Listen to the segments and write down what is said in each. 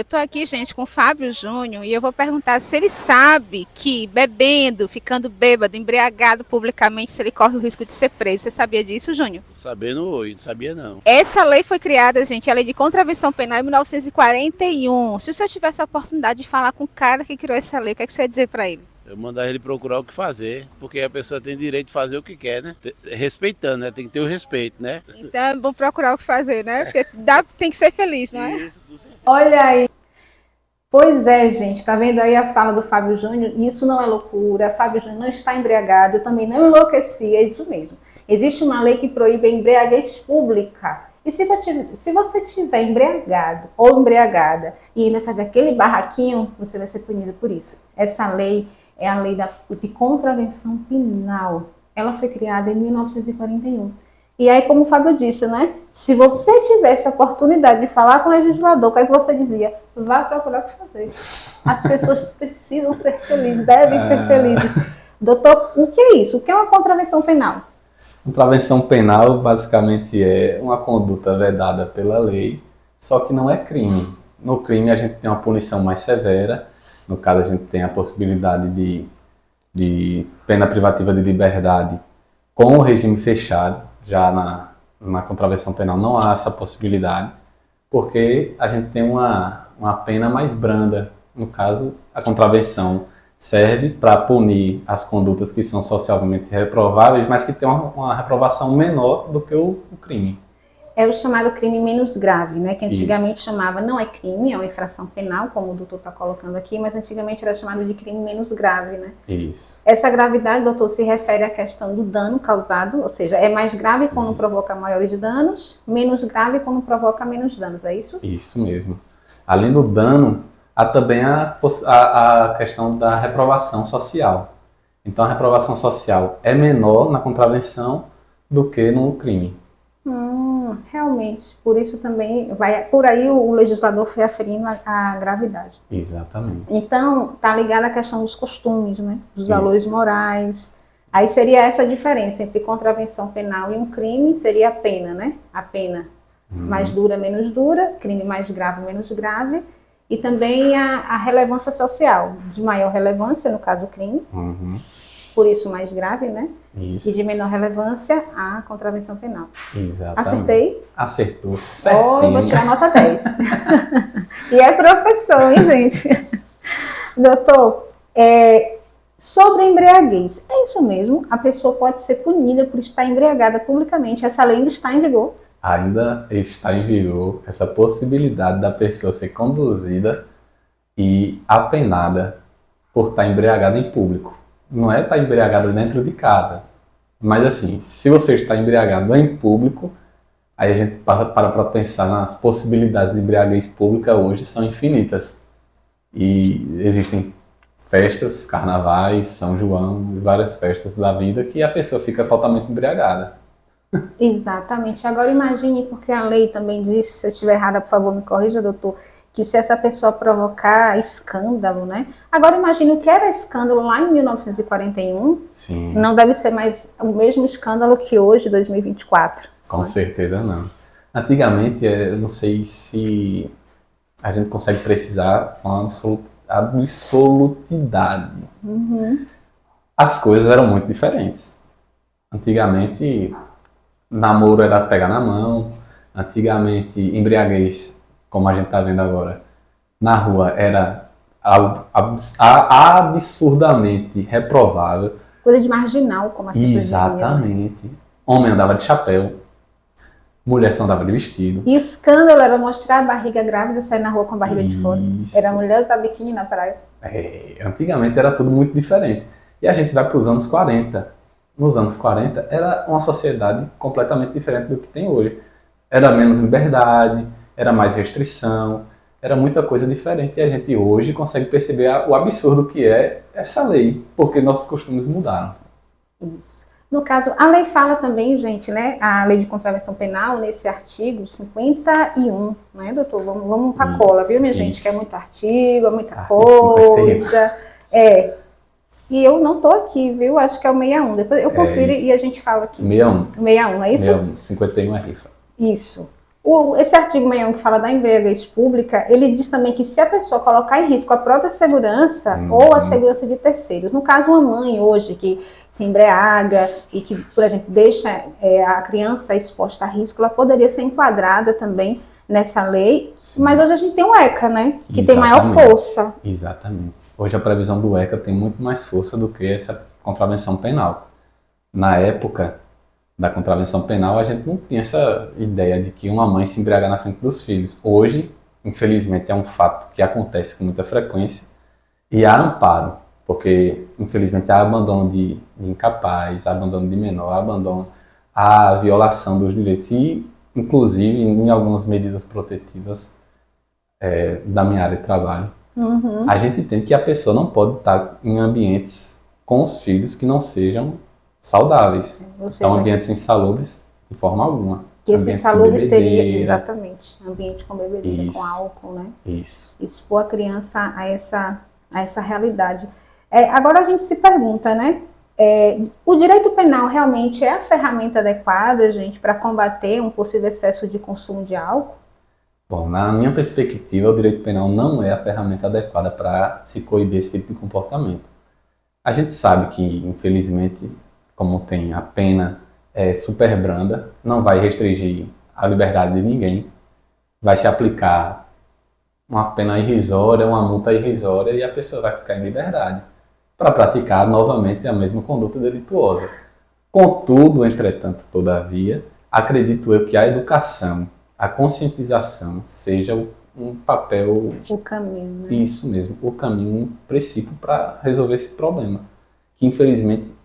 Eu tô aqui, gente, com o Fábio Júnior e eu vou perguntar se ele sabe que bebendo, ficando bêbado, embriagado publicamente, se ele corre o risco de ser preso. Você sabia disso, Júnior? Sabendo hoje, não sabia não. Essa lei foi criada, gente, a lei de contravenção penal em 1941. Se o senhor tivesse a oportunidade de falar com o cara que criou essa lei, o que é que você ia dizer para ele? Eu mandar ele procurar o que fazer, porque a pessoa tem direito de fazer o que quer, né? Respeitando, né? Tem que ter o respeito, né? Então é bom procurar o que fazer, né? Porque tem que ser feliz, não é? Isso, com certeza. Olha aí. Pois é, gente, tá vendo aí a fala do Fábio Júnior? Isso não é loucura, Fábio Júnior não está embriagado, eu também não enlouqueci, é isso mesmo. Existe uma lei que proíbe a embriaguez pública. E se você estiver embriagado ou embriagada e ainda fazer aquele barraquinho, você vai ser punido por isso. Essa lei é a lei de contravenção penal. Ela foi criada em 1941. E aí, como o Fábio disse, né? Se você tivesse a oportunidade de falar com o legislador, o que é que você dizia? Vá procurar o que fazer. As pessoas precisam ser felizes, devem ser felizes. Doutor, o que é isso? O que é uma contravenção penal? Contravenção penal basicamente é uma conduta vedada pela lei, só que não é crime. No crime a gente tem uma punição mais severa, no caso a gente tem a possibilidade de pena privativa de liberdade com o regime fechado. Já na contravenção penal não há essa possibilidade, porque a gente tem uma pena mais branda. No caso, a contravenção serve para punir as condutas que são socialmente reprováveis, mas que têm uma reprovação menor do que o crime. É o chamado crime menos grave, né? Que antigamente Isso. chamava, não é crime, é uma infração penal, como o doutor está colocando aqui, mas antigamente era chamado de crime menos grave, né? Isso. Essa gravidade, doutor, se refere à questão do dano causado, ou seja, é mais grave quando provoca maiores danos, menos grave quando provoca menos danos, é isso? Isso mesmo. Além do dano, há também a questão da reprovação social. Então, a reprovação social é menor na contravenção do que no crime. Realmente, por isso também, por aí o legislador foi aferindo a gravidade. Exatamente. Então, tá ligada à questão dos costumes, né? Dos Isso. valores morais. Aí seria essa a diferença entre contravenção penal e um crime, seria a pena, né? A pena mais dura, menos dura, crime mais grave, menos grave, e também a relevância social, de maior relevância, no caso o crime, por isso mais grave, né? Isso. E de menor relevância, a contravenção penal. Exatamente. Acertei? Acertou, Oh, certinho. vou tirar nota 10. E é professor, hein, gente? Doutor, sobre a embriaguez, é isso mesmo? A pessoa pode ser punida por estar embriagada publicamente. Essa lei ainda está em vigor? Ainda está em vigor essa possibilidade da pessoa ser conduzida e apenada por estar embriagada em público. Não é estar embriagada dentro de casa, mas assim, se você está embriagado em público, aí a gente para pensar nas possibilidades de embriaguez pública hoje são infinitas. E existem festas, carnavais, São João, várias festas da vida que a pessoa fica totalmente embriagada. Exatamente. Agora imagine, porque a lei também diz, se eu estiver errada, por favor, me corrija, doutor, que se essa pessoa provocar escândalo, né? Agora imagine o que era escândalo lá em 1941, Sim. não deve ser mais o mesmo escândalo que hoje, 2024. Com certeza não. Antigamente, eu não sei se a gente consegue precisar com absolutidade. As coisas eram muito diferentes. Antigamente, namoro era pegar na mão. Antigamente, embriaguez, como a gente está vendo agora, na rua era absurdamente reprovável. Coisa de marginal, como as pessoas diziam. Exatamente. Homem andava de chapéu, mulher só andava de vestido. E escândalo era mostrar a barriga grávida, sair na rua com a barriga de fora. Isso. Era mulher usar biquíni na praia. Antigamente era tudo muito diferente. E a gente vai para os anos 40. Nos anos 40 era uma sociedade completamente diferente do que tem hoje. Era menos liberdade, era mais restrição, era muita coisa diferente. E a gente hoje consegue perceber o absurdo que é essa lei, porque nossos costumes mudaram. Isso. No caso, a lei fala também, gente, né? A lei de contravenção penal, nesse artigo 51, né, doutor? Vamos para a cola, viu, minha gente? Que é muito artigo, é muita coisa. E eu não tô aqui, viu? Acho que é o 61. Depois eu confiro e a gente fala aqui. 61. 61, é isso? 51 é rifa. Isso. Esse artigo 61 que fala da embriaguez pública, ele diz também que se a pessoa colocar em risco a própria segurança ou a segurança de terceiros, no caso uma mãe hoje que se embriaga e que, por exemplo, deixa a criança exposta a risco, ela poderia ser enquadrada também nessa lei, mas hoje a gente tem o ECA, né, que tem maior força. Exatamente. Hoje a previsão do ECA tem muito mais força do que essa contravenção penal. Na época da contravenção penal, a gente não tinha essa ideia de que uma mãe se embriagar na frente dos filhos. Hoje, infelizmente, é um fato que acontece com muita frequência e há amparo, porque, infelizmente, há abandono de incapaz, há abandono de menor, há abandono, há violação dos direitos e, inclusive, em algumas medidas protetivas da minha área de trabalho, a gente entende que a pessoa não pode estar em ambientes com os filhos que não sejam saudáveis. Então, ambientes insalubres de forma alguma. Que esse insalubre seria, exatamente, ambiente com bebedeira, com álcool, né? Isso. Expor a criança a essa realidade. Agora a gente se pergunta, né? O direito penal realmente é a ferramenta adequada, gente, para combater um possível excesso de consumo de álcool? Bom, na minha perspectiva, o direito penal não é a ferramenta adequada para se coibir esse tipo de comportamento. A gente sabe que, infelizmente, como tem a pena super branda, não vai restringir a liberdade de ninguém, vai se aplicar uma pena irrisória, uma multa irrisória e a pessoa vai ficar em liberdade para praticar novamente a mesma conduta delituosa. Contudo, entretanto, todavia, acredito eu que a educação, a conscientização seja um papel... O caminho, né? Isso mesmo, o caminho, um princípio para resolver esse problema. Que, infelizmente,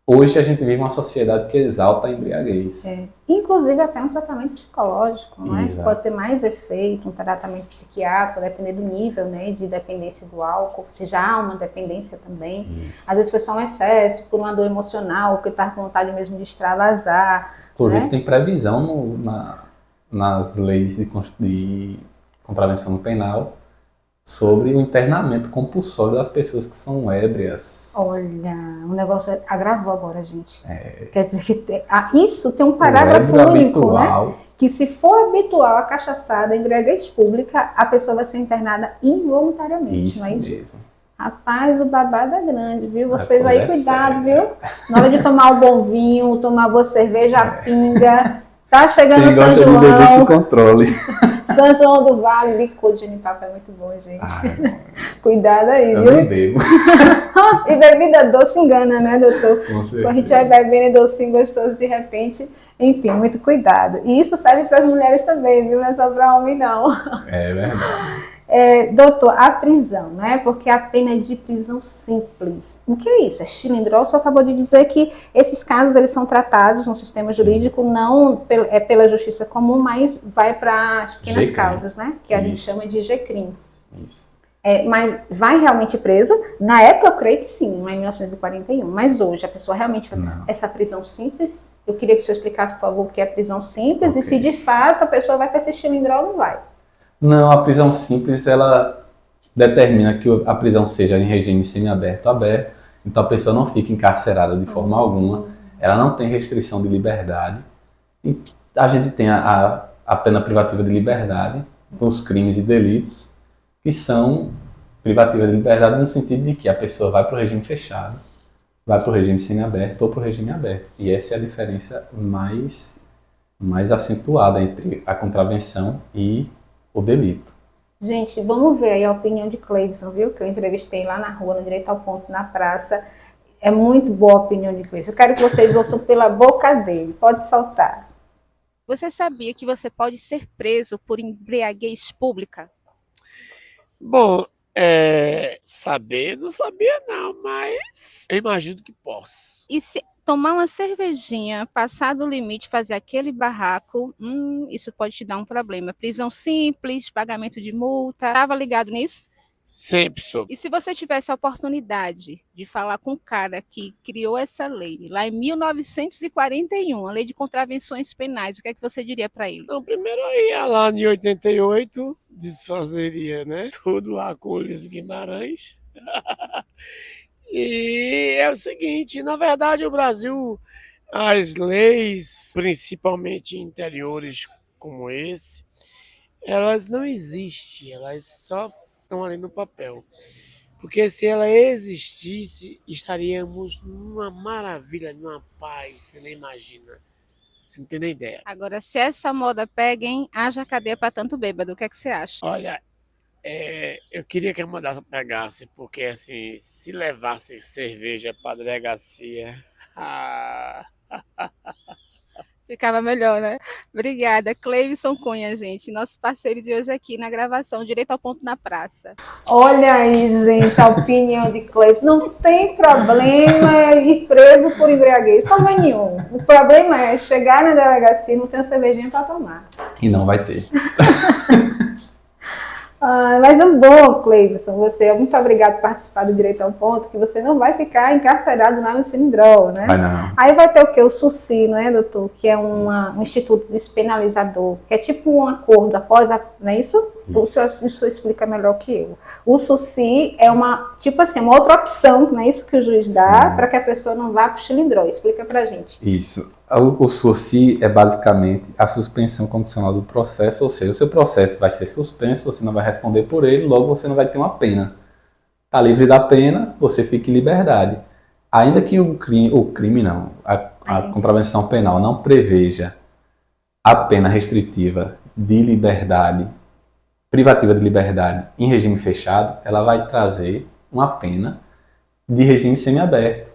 hoje a gente vive uma sociedade que exalta a embriaguez. Inclusive até um tratamento psicológico, né? Exato. Pode ter mais efeito, um tratamento psiquiátrico, depender do nível, né, de dependência do álcool, se já há uma dependência também. Isso. Às vezes foi só um excesso, por uma dor emocional, porque está com vontade mesmo de extravasar. Inclusive né? tem previsão nas leis de contravenção penal sobre o internamento compulsório das pessoas que são ébrias. Olha, o negócio agravou agora, gente. Quer dizer que isso tem um parágrafo O único, habitual, né? Que se for habitual a cachaçada, a embriaguez pública, a pessoa vai ser internada involuntariamente, isso não é isso? mesmo. Rapaz, o babado é grande, viu? Vocês coisa aí, é cuidado, séria. viu? Na hora de tomar o bom vinho, tomar boa cerveja, a pinga. Tá chegando Quem São gosta de beber se João. controle. São João do Vale, licor de genipapo é muito bom, gente. Cuidado aí, Eu viu? nem bebo. E bebida doce engana, né, doutor? Com Quando a certeza. gente vai bebendo docinho gostoso de repente, enfim, muito cuidado. E isso serve para as mulheres também, viu? Não é só para homem, não. É verdade. Doutor, a prisão, né? Porque a pena é de prisão simples. O que é isso? É chilindrol? O senhor acabou de dizer que esses casos eles são tratados no sistema jurídico, não pela justiça comum, mas vai para as pequenas G-crime. causas, né? Que a gente chama de G-crime. Isso. Mas vai realmente preso? Na época eu creio que sim, em 1941. Mas hoje a pessoa realmente vai Não. essa prisão simples? Eu queria que o senhor explicasse, por favor, o que é prisão simples e Ok. se de fato a pessoa vai para esse chilindrol ou não vai. Não, a prisão simples, ela determina que a prisão seja em regime semiaberto ou aberto, então a pessoa não fica encarcerada de forma alguma, ela não tem restrição de liberdade, e a gente tem a pena privativa de liberdade nos crimes e delitos, que são privativas de liberdade no sentido de que a pessoa vai para o regime fechado, vai para o regime semiaberto ou para o regime aberto, e essa é a diferença mais acentuada entre a contravenção e o delito. Gente, vamos ver aí a opinião de Cleison, viu? Que eu entrevistei lá na rua, no Direito ao Ponto, na praça. É muito boa a opinião de Cleison. Eu quero que vocês ouçam pela boca dele. Pode soltar. Você sabia que você pode ser preso por embriaguez pública? Bom, saber não sabia não, mas eu imagino que posso. E se tomar uma cervejinha, passar do limite, fazer aquele barraco, isso pode te dar um problema. Prisão simples, pagamento de multa. Estava ligado nisso? Sempre soube. E se você tivesse a oportunidade de falar com o cara que criou essa lei, lá em 1941, a lei de contravenções penais, o que é que você diria para ele? Não, primeiro eu ia lá em 88, desfazeria, né? Tudo lá com o Ulisses Guimarães. E é o seguinte, na verdade o Brasil, as leis, principalmente interiores, como esse, elas não existem, elas só estão ali no papel. Porque se ela existisse, estaríamos numa maravilha, numa paz, você nem imagina. Você não tem nem ideia. Agora, se essa moda pega, hein, haja cadeia para tanto bêbado. O que é que você acha? Olha, eu queria que a moda pegasse, porque assim, se levasse cerveja para delegacia, ah, Ficava melhor, né? Obrigada. Cleivson Cunha, gente, nosso parceiro de hoje aqui na gravação Direito ao Ponto na Praça. Olha aí, gente, a opinião de Cleison. Não tem problema ir preso por embriaguez, problema nenhum. O problema é chegar na delegacia e não ter uma cervejinha para tomar. E não vai ter. Mas é bom, Cleivson, você, muito obrigado por participar do Direito ao Ponto, que você não vai ficar encarcerado lá no Cinidrol, né? Vai não. Aí vai ter o quê? O SUSI, não é, doutor? Que é um instituto despenalizador, que é tipo um acordo após a... Não é isso? O senhor, isso explica melhor que eu. O SUSI é uma, tipo assim, uma outra opção, não é isso que o juiz dá, para que a pessoa não vá para o Cilindrol. Explica pra gente. Isso. O SUSI é basicamente a suspensão condicional do processo, ou seja, o seu processo vai ser suspenso, você não vai responder por ele, logo você não vai ter uma pena. Está livre da pena, você fica em liberdade. Ainda que a contravenção penal não preveja a pena restritiva de liberdade, privativa de liberdade em regime fechado, ela vai trazer uma pena de regime semiaberto.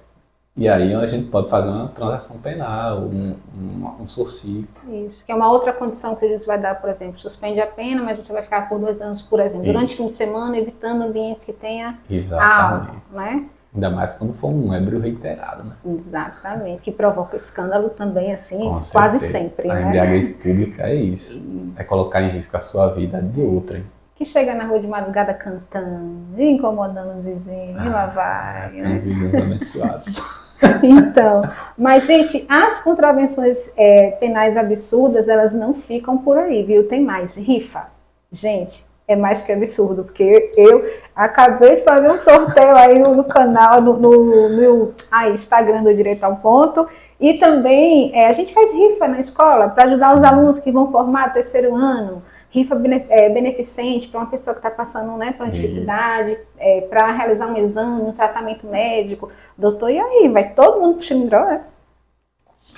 E aí a gente pode fazer uma transação penal, um SUSI. Isso, que é uma outra condição que o juiz vai dar, por exemplo, suspende a pena, mas você vai ficar por 2 anos, por exemplo, durante o fim de semana, evitando ambientes que tenha álcool, né? Ainda mais quando for um ébrio reiterado, né? Exatamente, que provoca escândalo também, assim, Com quase certeza. sempre, A né? embriaguez pública é isso. É colocar em risco a sua vida de outrem. Que chega na rua de madrugada cantando, incomodando os vizinhos, e lá vai, Tem né? uns vizinhos abençoados. Então, mas, gente, as contravenções penais absurdas, elas não ficam por aí, viu? Tem mais. Rifa. Gente, é mais que absurdo, porque eu acabei de fazer um sorteio aí no canal, no meu Instagram do Direito ao Ponto, e também a gente faz rifa na escola para ajudar os alunos que vão formar 3º ano, rifa beneficente para uma pessoa que está passando, né, por uma dificuldade, para realizar um exame, um tratamento médico. Doutor, e aí? Vai todo mundo pro Cilindrol, né?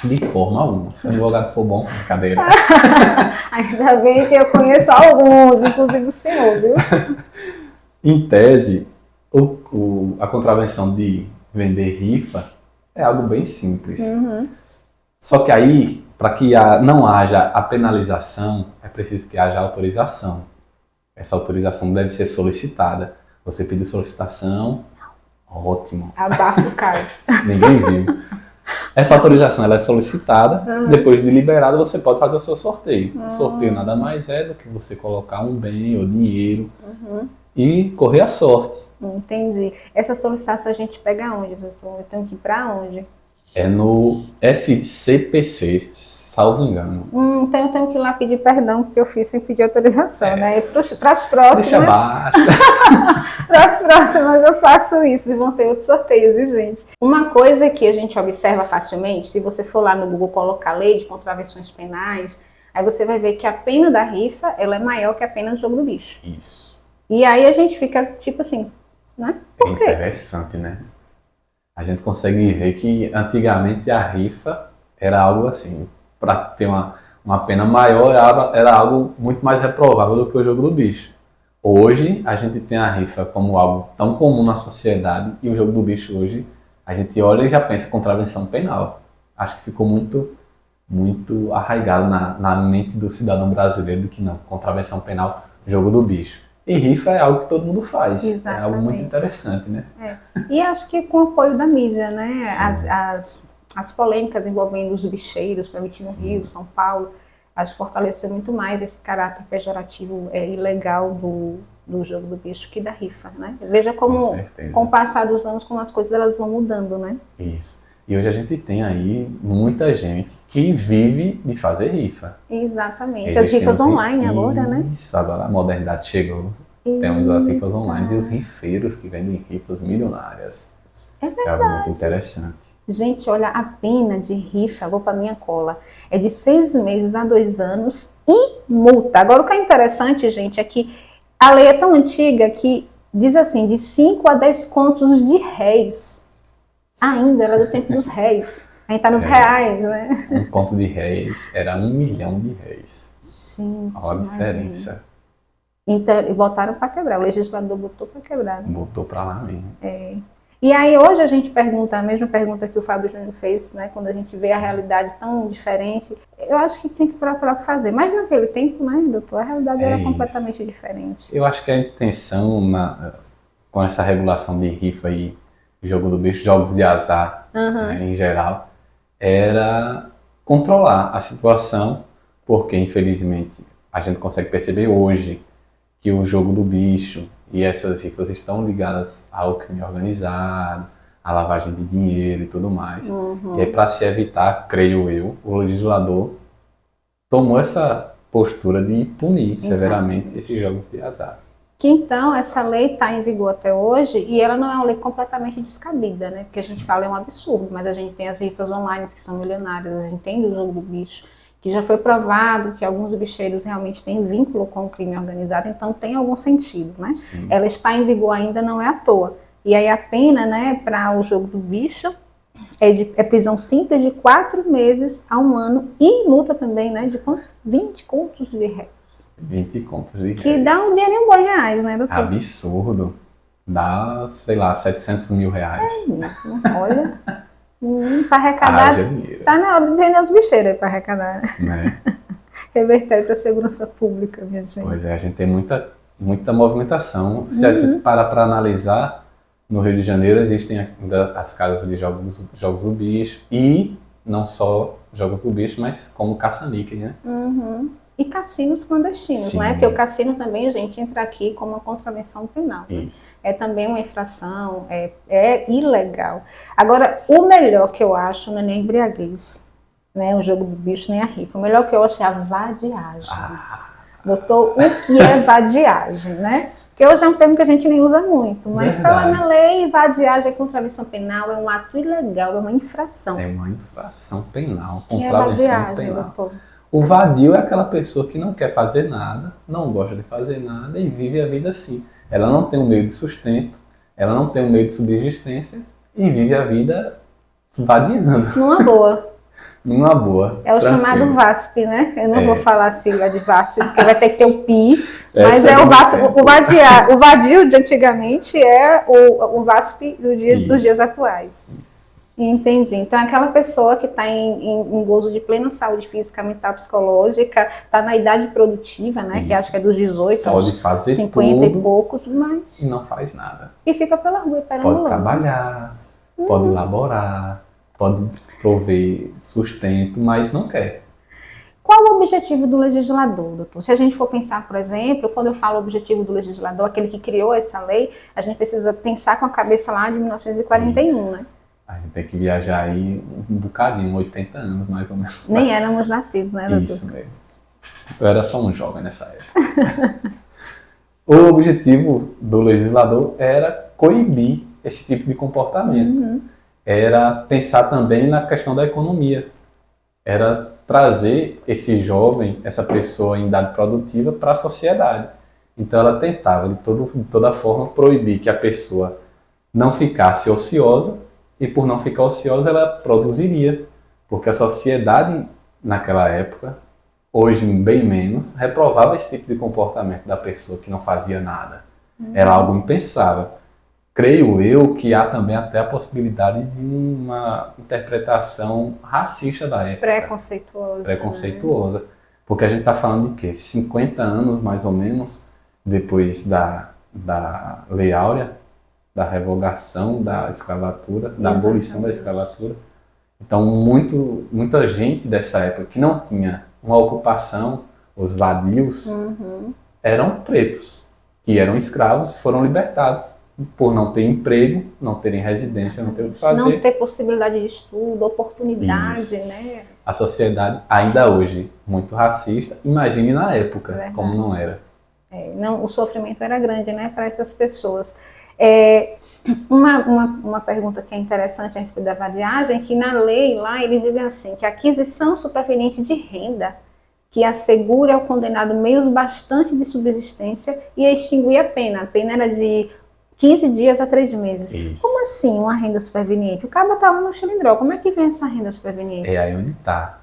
De forma alguma. Se o advogado for bom, brincadeira. Ainda bem que eu conheço alguns, inclusive o senhor, viu? Em tese, a contravenção de vender rifa é algo bem simples. Só que aí, para que não haja a penalização, é preciso que haja autorização. Essa autorização deve ser solicitada. Você pediu solicitação, ótimo. Abafa o caso. Ninguém viu. Essa autorização ela é solicitada, depois de liberada você pode fazer o seu sorteio. O sorteio nada mais é do que você colocar um bem ou dinheiro e correr a sorte. Entendi. Essa solicitação a gente pega onde, doutor? Eu tenho que ir para onde? É no SCPC, salvo engano. Então eu tenho que ir lá pedir perdão, porque eu fiz sem pedir autorização, né? Para as próximas. Deixa abaixo. Para as próximas eu faço isso, e vão ter outros sorteios, viu, gente? Uma coisa que a gente observa facilmente, se você for lá no Google colocar lei de contravenções penais, aí você vai ver que a pena da rifa, ela é maior que a pena do jogo do bicho. Isso. E aí a gente fica tipo assim, né? Por quê? Interessante, né? A gente consegue ver que antigamente a rifa era algo assim, para ter uma pena maior era algo muito mais reprovável do que o jogo do bicho. Hoje a gente tem a rifa como algo tão comum na sociedade e o jogo do bicho hoje a gente olha e já pensa em contravenção penal. Acho que ficou muito arraigado na mente do cidadão brasileiro de que não, contravenção penal, jogo do bicho. E rifa é algo que todo mundo faz. Exatamente. É algo muito interessante, né? E acho que com o apoio da mídia, né? As polêmicas envolvendo os bicheiros, permitindo no Rio, São Paulo, acho que fortaleceu muito mais esse caráter pejorativo ilegal do jogo do bicho que da rifa, né? Veja como, com o passar dos anos, como as coisas elas vão mudando, né? Isso. E hoje a gente tem aí muita gente que vive de fazer rifa. Exatamente. As rifas online agora, né? Isso, agora a modernidade chegou. Temos as rifas online e os rifeiros que vendem rifas milionárias. É É verdade. algo muito interessante. Gente, olha, a pena de rifa, vou para minha cola, é de 6 meses a 2 anos e multa. Agora, o que é interessante, gente, é que a lei é tão antiga que diz assim, de 5 a 10 contos de réis. Ainda, era do tempo dos réis. A gente tá nos reais, né? Um conto de réis era 1 milhão de réis. Gente, Olha a diferença. Então, e botaram para quebrar, o legislador botou para quebrar. Né? Botou pra lá mesmo. E aí hoje a gente pergunta, a mesma pergunta que o Fábio Júnior fez, né? Quando a gente vê a realidade tão diferente, eu acho que tinha que procurar o que fazer. Mas naquele tempo, né, doutor, a realidade era completamente diferente. Eu acho que a intenção com essa regulação de rifa e jogo do bicho, jogos de azar, né, em geral, era controlar a situação, porque infelizmente a gente consegue perceber hoje que o jogo do bicho e essas rifas estão ligadas ao crime organizado, à lavagem de dinheiro e tudo mais. E aí, para se evitar, creio eu, o legislador tomou essa postura de punir severamente esses jogos de azar. Que então, essa lei está em vigor até hoje e ela não é uma lei completamente descabida, né? Porque a gente fala é um absurdo, mas a gente tem as rifas online que são milionárias, a gente tem o jogo do bicho, que já foi provado que alguns bicheiros realmente têm vínculo com o crime organizado, então tem algum sentido, né? Sim. Ela está em vigor ainda, não é à toa. E aí a pena, né, para o jogo do bicho é prisão simples de 4 meses a 1 ano e multa também, né, de 20 contos de réis. 20 contos de réis. Que dá um dinheirinho bom em reais, né, doutor? Absurdo. Dá, sei lá, 700 mil reais. É mesmo, olha. Para arrecadar, Haja dinheiro. tá na hora de vender os bicheiros aí para arrecadar, Né? reverter para a segurança pública, minha gente. Pois é, a gente tem muita movimentação. Se a gente parar para analisar, no Rio de Janeiro existem ainda as casas de jogos do bicho e não só jogos do bicho, mas como caça-níqueis, né? E cassinos clandestinos, Sim. né? Porque o cassino também, gente, entra aqui como uma contravenção penal. Isso. É também uma infração, é ilegal. Agora, o melhor que eu acho não é nem a embriaguez, né? O jogo do bicho, nem a rifa. O melhor que eu acho é a vadiagem. Doutor, o que é vadiagem, né? Porque hoje é um termo que a gente nem usa muito, mas está lá na lei, vadiagem é contravenção penal, é um ato ilegal, é uma infração. É uma infração penal, Que é contravenção vadiagem, penal. doutor? O vadio é aquela pessoa que não quer fazer nada, não gosta de fazer nada e vive a vida assim. Ela não tem um meio de sustento, ela não tem um meio de subsistência e vive a vida vadiando. Numa boa. Numa boa. É o tranquilo. chamado VASP, né? Eu não vou falar a sigla de VASP, porque vai ter que ter o PI, mas Essa é o VASP. tempo. O vadio de antigamente é o VASP dos dias atuais. Entendi. Então, aquela pessoa que está em gozo de plena saúde física, mental, psicológica, está na idade produtiva, né? Que acho que é dos 18 Pode aos fazer 50 e tudo poucos, mas... e não faz nada. E fica pela rua, Pode perambulando. trabalhar, pode laborar, pode prover sustento, mas não quer. Qual o objetivo do legislador, doutor? Se a gente for pensar, por exemplo, quando eu falo objetivo do legislador, aquele que criou essa lei, a gente precisa pensar com a cabeça lá de 1941, né? A gente tem que viajar aí um bocadinho, 80 anos mais ou menos. Nem éramos nascidos, né, doutor? Isso mesmo. Eu era só um jovem nessa época. O objetivo do legislador era coibir esse tipo de comportamento. Era pensar também na questão da economia. Era trazer esse jovem, essa pessoa em idade produtiva para a sociedade. Então ela tentava, de toda forma, proibir que a pessoa não ficasse ociosa, e por não ficar ociosa ela produziria, porque a sociedade naquela época, hoje bem menos, reprovava esse tipo de comportamento da pessoa que não fazia nada. Era algo impensável. Creio eu que há também até a possibilidade de uma interpretação racista da época. Preconceituosa. Preconceituosa. Porque a gente está falando de quê? 50 anos, mais ou menos, depois da Lei Áurea, da revogação da escravatura, da abolição da escravatura. Então, muita gente dessa época que não tinha uma ocupação, os vadios, eram pretos, que eram escravos e foram libertados por não ter emprego, não terem residência, não ter o que fazer. Não ter possibilidade de estudo, oportunidade, Isso. né? A sociedade, ainda hoje, muito racista. Imagine na época, Verdade. como não era. Não, o sofrimento era grande, né, para essas pessoas. Uma pergunta que é interessante a respeito da vadiagem é que na lei lá eles dizem assim, que a aquisição superveniente de renda que assegure ao condenado meios bastante de subsistência e extinguir a pena. A pena era de 15 dias a 3 meses. Isso. Como assim uma renda superveniente? O cara estava no xilindró, como é que vem essa renda superveniente? É aí onde está.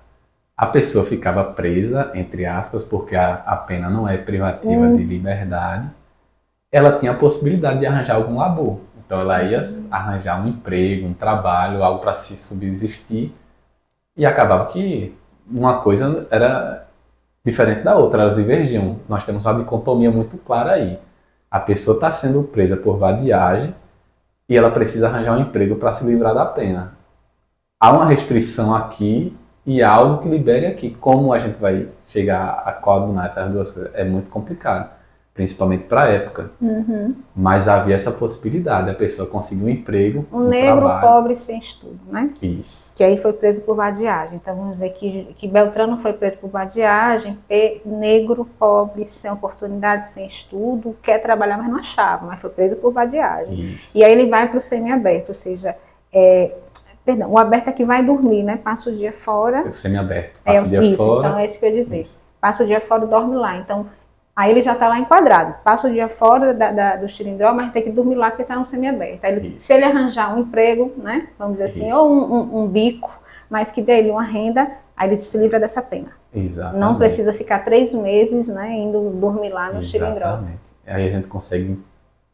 A pessoa ficava presa, entre aspas, porque a pena não é privativa de liberdade. Ela tinha a possibilidade de arranjar algum labor. Então ela ia arranjar um emprego, um trabalho, algo para se subsistir. E acabava que uma coisa era diferente da outra, elas divergiam. Nós temos uma dicotomia muito clara aí. A pessoa está sendo presa por vadiagem e ela precisa arranjar um emprego para se livrar da pena. Há uma restrição aqui e há algo que libere aqui. Como a gente vai chegar a coordenar essas duas coisas? É muito complicado, principalmente para a época. Mas havia essa possibilidade, a pessoa conseguir um emprego, Um negro trabalho. pobre sem estudo, né? Isso. Que aí foi preso por vadiagem. Então vamos dizer que Beltrano foi preso por vadiagem, negro, pobre, sem oportunidade, sem estudo, quer trabalhar, mas não achava, mas foi preso por vadiagem. Isso. E aí ele vai para o semiaberto, ou seja, o aberto é que vai dormir, né? Passa o dia fora. O semiaberto. Passa o dia Isso, fora. então é isso que eu ia dizer. Isso. Passa o dia fora e dorme lá. Então, aí ele já está lá enquadrado. Passa o dia fora do xilindró, mas tem que dormir lá porque está no semiaberto. Aí se ele arranjar um emprego, né? Vamos dizer assim, Isso. ou um bico, mas que dê ele uma renda, aí ele se livra dessa pena. Exatamente. Não precisa ficar 3 meses, né? Indo dormir lá no xilindró. Exatamente. Aí a gente consegue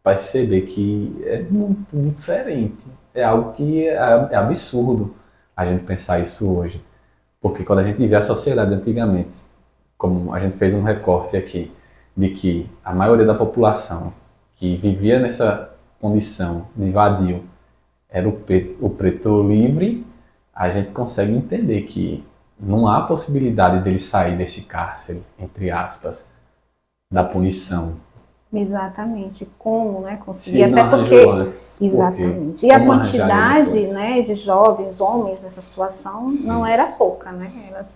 perceber que é muito diferente. É algo que é absurdo a gente pensar isso hoje. Porque quando a gente vê a sociedade antigamente, como a gente fez um recorte aqui, de que a maioria da população que vivia nessa condição de vadio era o preto livre, a gente consegue entender que não há possibilidade dele sair desse cárcere, entre aspas, da punição. Exatamente. Como, né? Conseguir, Se não até porque... arranjou antes, Exatamente. porque E a como arranjar quantidade, depois? né, de jovens, homens nessa situação não era pouca, né?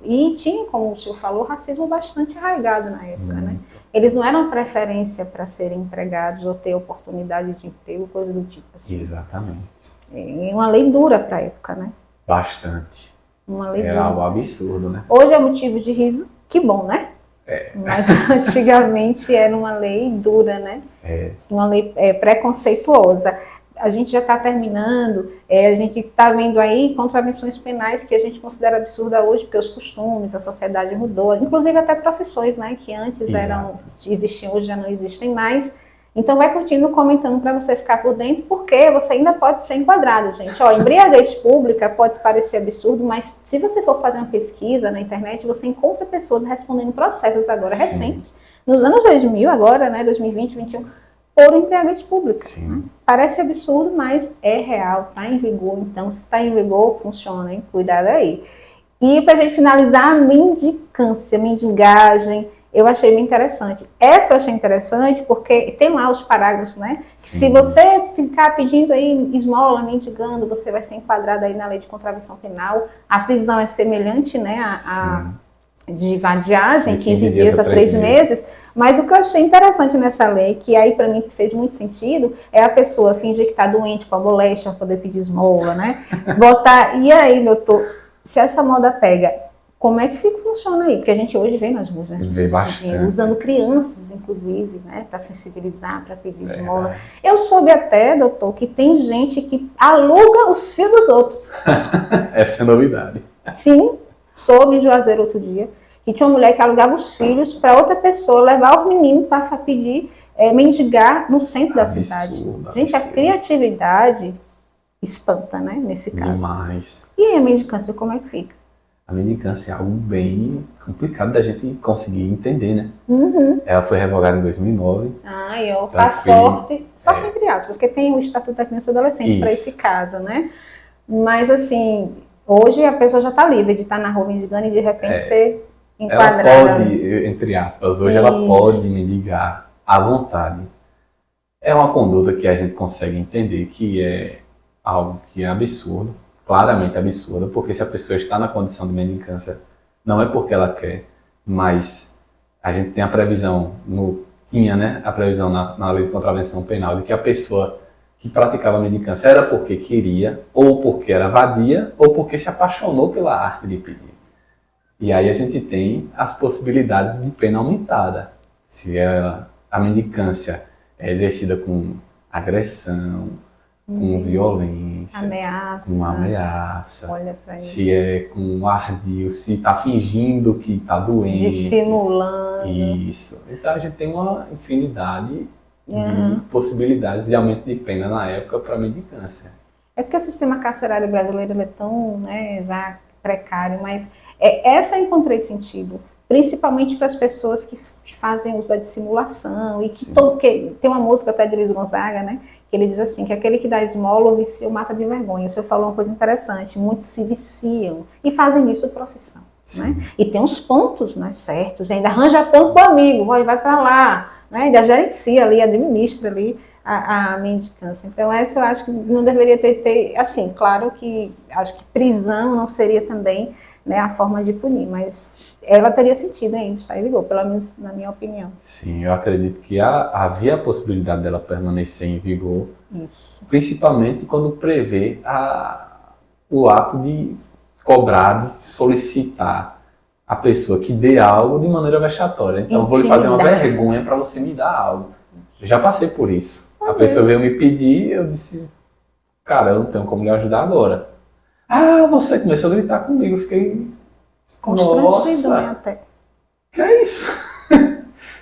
E tinha, como o senhor falou, racismo bastante arraigado na época, né? Eles não eram preferência para serem empregados ou ter oportunidade de emprego, coisa do tipo assim. Exatamente. É uma lei dura para a época, né? Bastante. Uma lei Era dura. algo absurdo, né? Hoje é motivo de riso, que bom, né? Mas antigamente era uma lei dura, né? Uma lei preconceituosa. A gente já está terminando, a gente está vendo aí contravenções penais que a gente considera absurda hoje, porque os costumes, a sociedade mudou, inclusive até profissões, né, que antes existiam, hoje já não existem mais. Então vai curtindo, comentando para você ficar por dentro, porque você ainda pode ser enquadrado, gente. Ó, embriaguez pública pode parecer absurdo, mas se você for fazer uma pesquisa na internet, você encontra pessoas respondendo processos agora recentes, nos anos 2000 agora, né, 2020, 2021, por embriaguez pública. Né? Parece absurdo, mas é real, está em vigor. Então, se está em vigor, funciona, hein? Cuidado aí. E para a gente finalizar, a mendicância, mendigagem, eu achei bem interessante. Essa eu achei interessante porque tem lá os parágrafos, né? Que se você ficar pedindo aí esmola, mendigando, você vai ser enquadrado aí na lei de contravenção penal. A prisão é semelhante, né? De vadiagem, 15 dias a 3 meses. Mas o que eu achei interessante nessa lei, que aí para mim fez muito sentido, é a pessoa fingir que está doente com a moléstia para poder pedir esmola, né? E aí, doutor, se essa moda pega, como é que funciona aí? Porque a gente hoje vê nas ruas, né, as pessoas pedindo, usando crianças, inclusive, né, para sensibilizar, para pedir esmola. Eu soube até, doutor, que tem gente que aluga os filhos dos outros. Essa é a novidade. Sim, soube em Juazeiro outro dia, que tinha uma mulher que alugava os filhos para outra pessoa levar os meninos para pedir, mendigar no centro da cidade. Gente, a criatividade espanta, né, nesse caso. Demais. E aí a mendicância, como é que fica? A mendicância é algo bem complicado da gente conseguir entender, né? Ela foi revogada em 2009. Pra sorte entre aspas, porque tem o Estatuto da Criança e do Adolescente para esse caso, né? Mas assim, hoje a pessoa já está livre de estar na rua mendigando e de repente ser enquadrada. Ela pode, entre aspas, hoje ela pode mendigar à vontade. É uma conduta que a gente consegue entender que é algo que é absurdo. Claramente absurda, porque se a pessoa está na condição de mendicância, não é porque ela quer, mas a gente tem a previsão, tinha, né, a previsão na lei de contravenção penal de que a pessoa que praticava a mendicância era porque queria, ou porque era vadia, ou porque se apaixonou pela arte de pedir. E aí a gente tem as possibilidades de pena aumentada. Se a mendicância é exercida com agressão, com violência, com ameaça, Olha pra se é com ardil, se está fingindo que está doente. dissimulando. Isso. Então a gente tem uma infinidade de possibilidades de aumento de pena na época para mendicância. É porque o sistema carcerário brasileiro ele é tão, né, já precário, mas essa eu encontrei sentido, principalmente para as pessoas que fazem uso da dissimulação e que tem uma música até de Luiz Gonzaga, né, que ele diz assim, que aquele que dá esmola ou vicia ou mata de vergonha. O senhor falou uma coisa interessante, muitos se viciam e fazem isso profissão. Né? E tem uns pontos, né, certos, ainda arranja ponto para o amigo, vai para lá, né, ainda gerencia ali, administra ali a mendicância. Então essa eu acho que não deveria ter, assim, claro que acho que prisão não seria também, né, a forma de punir, mas ela teria sentido ainda estar em vigor, pelo menos na minha opinião. Sim, eu acredito que havia a possibilidade dela permanecer em vigor, Isso. principalmente quando prevê o ato de cobrar, de solicitar a pessoa que dê algo de maneira vexatória. Então, eu vou lhe fazer uma vergonha para você me dar algo. Eu já passei por isso. A pessoa veio me pedir, eu disse, cara, eu não tenho como lhe ajudar agora. Ah, você começou a gritar comigo, eu fiquei... Constrangido, né, Nossa, até. que é isso?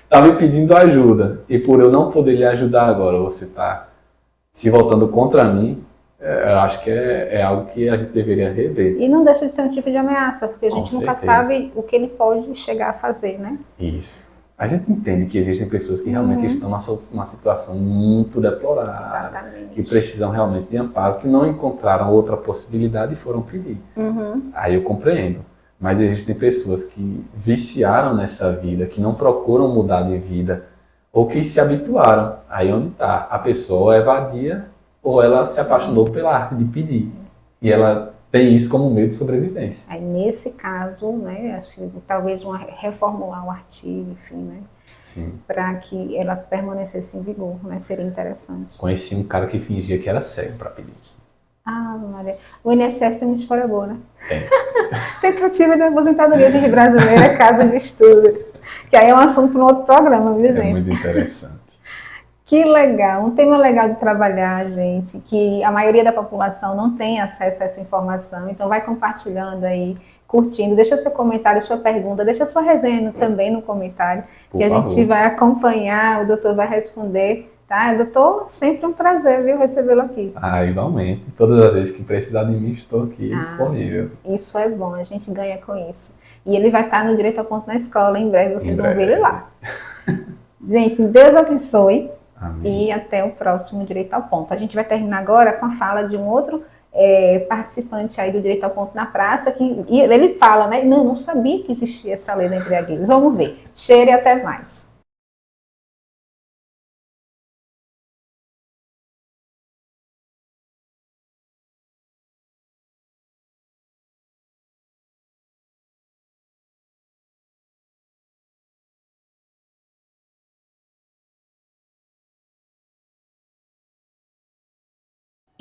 Tá me pedindo ajuda. E por eu não poder lhe ajudar agora, você tá se voltando contra mim, eu acho que é algo que a gente deveria rever. E não deixa de ser um tipo de ameaça, porque a Com gente nunca certeza. sabe o que ele pode chegar a fazer, né? Isso. A gente entende que existem pessoas que realmente estão numa situação muito deplorável, Exatamente. que precisam realmente de amparo, que não encontraram outra possibilidade e foram pedir. Aí eu compreendo. Mas existem pessoas que viciaram nessa vida, que não procuram mudar de vida, ou que se habituaram. Aí onde está? A pessoa ou é vadia, ou ela se apaixonou pela arte de pedir. E ela tem isso como meio de sobrevivência. Aí nesse caso, né, acho que talvez reformular o artigo, enfim, né, Sim. para que ela permanecesse em vigor, né, seria interessante. Conheci um cara que fingia que era cego para pedir. Ah, Maria, o INSS tem uma história boa, né? Tem. Tentativa de aposentadoria de brasileira, casa de estudo, que aí é um assunto para um outro programa, viu, É gente? muito interessante. Que legal, um tema legal de trabalhar, gente, que a maioria da população não tem acesso a essa informação, então vai compartilhando aí, curtindo, deixa seu comentário, sua pergunta, deixa sua resenha também no comentário, que a gente vai acompanhar, o doutor vai responder, tá? Doutor, sempre um prazer, viu, recebê-lo aqui. Ah, igualmente. Todas as vezes que precisar de mim, estou aqui disponível. Isso é bom, a gente ganha com isso. E ele vai estar no Direito ao Ponto na escola, em breve vocês vão ver ele lá. Gente, Deus abençoe. Amém. E até o próximo Direito ao Ponto. A gente vai terminar agora com a fala de um outro participante aí do Direito ao Ponto na Praça, e ele fala, né? Não sabia que existia essa lei da embriaguez. Vamos ver. Cheiro e até mais.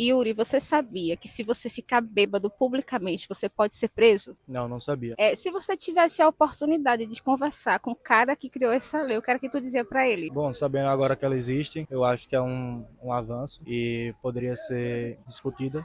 Yuri, você sabia que se você ficar bêbado publicamente, você pode ser preso? Não, não sabia. Se você tivesse a oportunidade de conversar com o cara que criou essa lei, o cara que tu dizia pra ele? Bom, sabendo agora que ela existe, eu acho que é um avanço e poderia ser discutida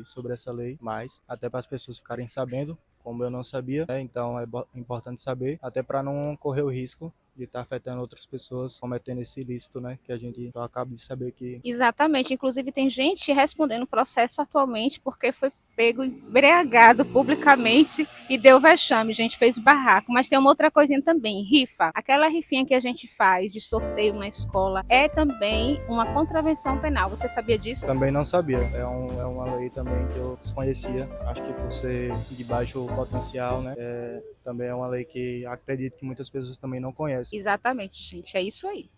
sobre essa lei, mas até para as pessoas ficarem sabendo, como eu não sabia, né? Então é importante saber, até para não correr o risco de estar afetando outras pessoas cometendo esse ilícito, né? Que a gente acaba de saber que... Exatamente. Inclusive tem gente respondendo processo atualmente porque foi pego embriagado publicamente e deu vexame, gente, fez barraco. Mas tem uma outra coisinha também, rifa. Aquela rifinha que a gente faz de sorteio na escola é também uma contravenção penal. Você sabia disso? Também não sabia. É uma lei também que eu desconhecia. Acho que por ser de baixo potencial, né? Também é uma lei que acredito que muitas pessoas também não conhecem. Exatamente, gente. É isso aí.